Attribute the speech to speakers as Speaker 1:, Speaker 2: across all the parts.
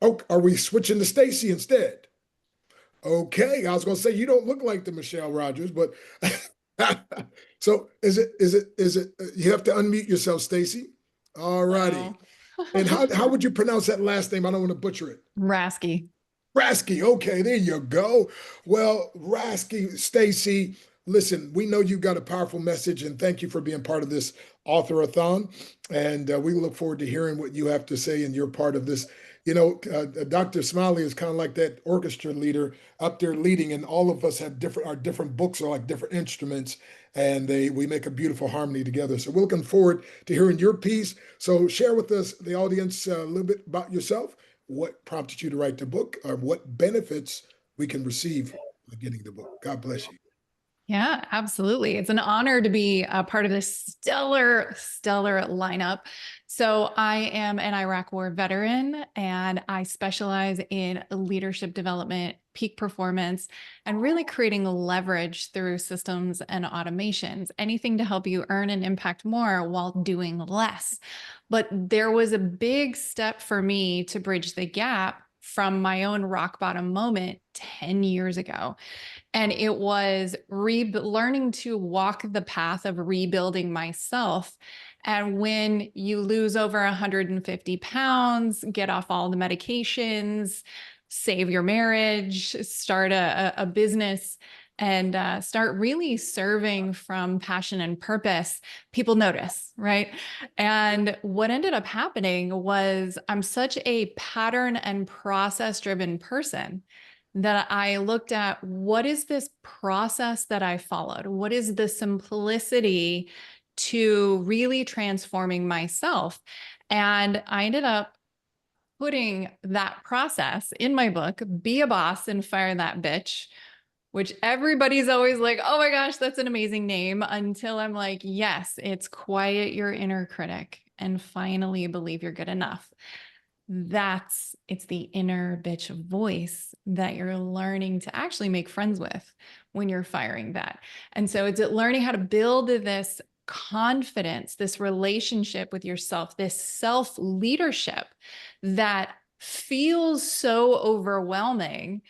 Speaker 1: Oh, are we switching to Stacy instead? Okay, I was going to say you don't look like the Michelle Rogers, but so is it? You have to unmute yourself, Stacy. All righty.
Speaker 2: Hello.
Speaker 1: And how would you pronounce that last name? I don't want to butcher it.
Speaker 2: Rasky.
Speaker 1: Raske. Okay, there you go. Well, Raske, Stacy, listen, we know you got a powerful message, and thank you for being part of this author-a-thon. And we look forward to hearing what you have to say, and you're part of this. Dr. Smiley is kind of like that orchestra leader up there leading, and all of us have our different books are like different instruments, and we make a beautiful harmony together. So we're looking forward to hearing your piece. So share with us, the audience, a little bit about yourself, what prompted you to write the book, or what benefits we can receive by getting the book. God bless you.
Speaker 2: Yeah, absolutely. It's an honor to be a part of this stellar lineup. So I am an Iraq War veteran, and I specialize in leadership development, peak performance, and really creating leverage through systems and automations, anything to help you earn and impact more while doing less. But there was a big step for me to bridge the gap from my own rock bottom moment 10 years ago. And it was learning to walk the path of rebuilding myself. And when you lose over 150 pounds, get off all the medications, save your marriage, start a business, and start really serving from passion and purpose, people notice, right? And what ended up happening was I'm such a pattern and process driven person that I looked at, what is this process that I followed? What is the simplicity to really transforming myself? And I ended up putting that process in my book, Be a Boss and Fire That Bitch, which everybody's always like, oh my gosh, that's an amazing name. Until I'm like, yes, it's quiet your inner critic and finally believe you're good enough. It's the inner bitch voice that you're learning to actually make friends with when you're firing that. And so it's learning how to build this confidence, this relationship with yourself, this self leadership that feels so overwhelming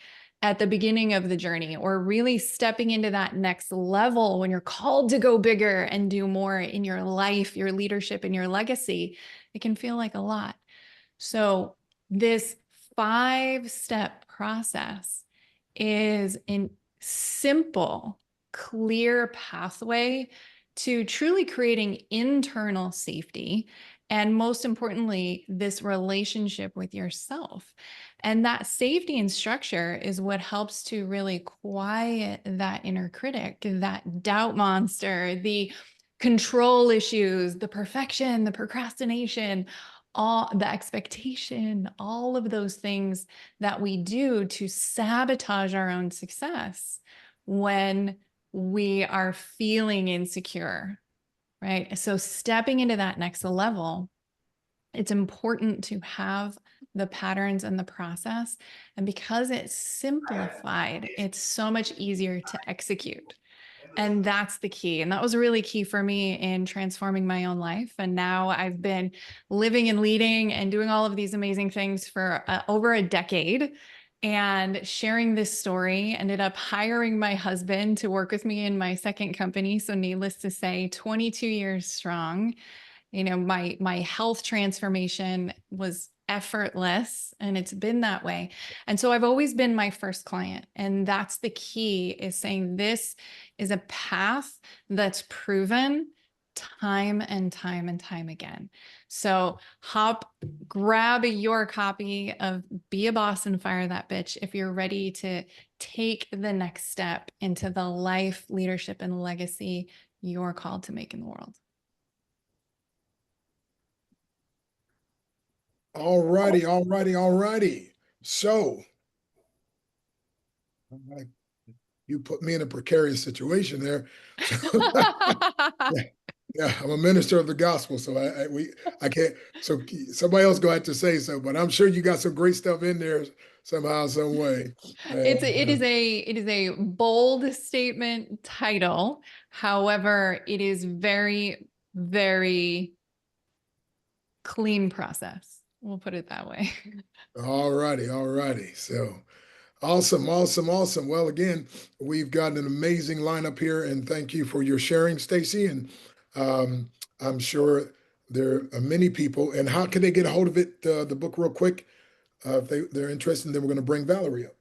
Speaker 2: at the beginning of the journey, or really stepping into that next level when you're called to go bigger and do more in your life, your leadership, and your legacy. It can feel like a lot. So this 5-step process is a simple, clear pathway to truly creating internal safety. And most importantly, this relationship with yourself. And that safety and structure is what helps to really quiet that inner critic, that doubt monster, the control issues, the perfection, the procrastination, all the expectation, all of those things that we do to sabotage our own success when we are feeling insecure, right? So stepping into that next level, it's important to have the patterns and the process. And because it's simplified, it's so much easier to execute. And that's the key. And that was really key for me in transforming my own life. And now I've been living and leading and doing all of these amazing things for over a decade. And sharing this story, ended up hiring my husband to work with me in my second company. So needless to say, 22 years strong. My health transformation was effortless, and it's been that way. And so I've always been my first client. And that's the key, is saying this is a path that's proven time and time and time again. So grab your copy of Be a Boss and Fire That Bitch if you're ready to take the next step into the life, leadership, and legacy you're called to make in the world.
Speaker 1: All righty, all righty, all righty. So, you put me in a precarious situation there. So, yeah, yeah, I'm a minister of the gospel, so I can't. So somebody else going to have to say so, but I'm sure you got some great stuff in there somehow, some way.
Speaker 2: It's
Speaker 1: And,
Speaker 2: it is a bold statement title. However, it is very, very clean process. We'll put it that way.
Speaker 1: All righty, all righty. So awesome, awesome, awesome. Well, again, we've got an amazing lineup here, and thank you for your sharing, Stacy. And um, I'm sure there are many people. And how can they get a hold of it, the book, real quick, if they're interested? And then we're going to bring Valerie up.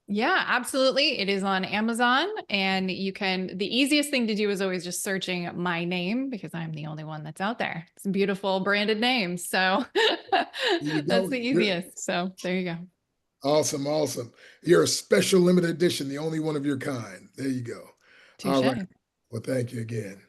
Speaker 2: Yeah, absolutely. It is on Amazon, and the easiest thing to do is always just searching my name because I'm the only one that's out there. It's a beautiful branded name. So
Speaker 1: There you
Speaker 2: that's
Speaker 1: go.
Speaker 2: the easiest. So there you go.
Speaker 1: Awesome, awesome. You're a special limited edition, the only one of your kind. There you go. All right.
Speaker 2: Touche.
Speaker 1: Well, thank you again.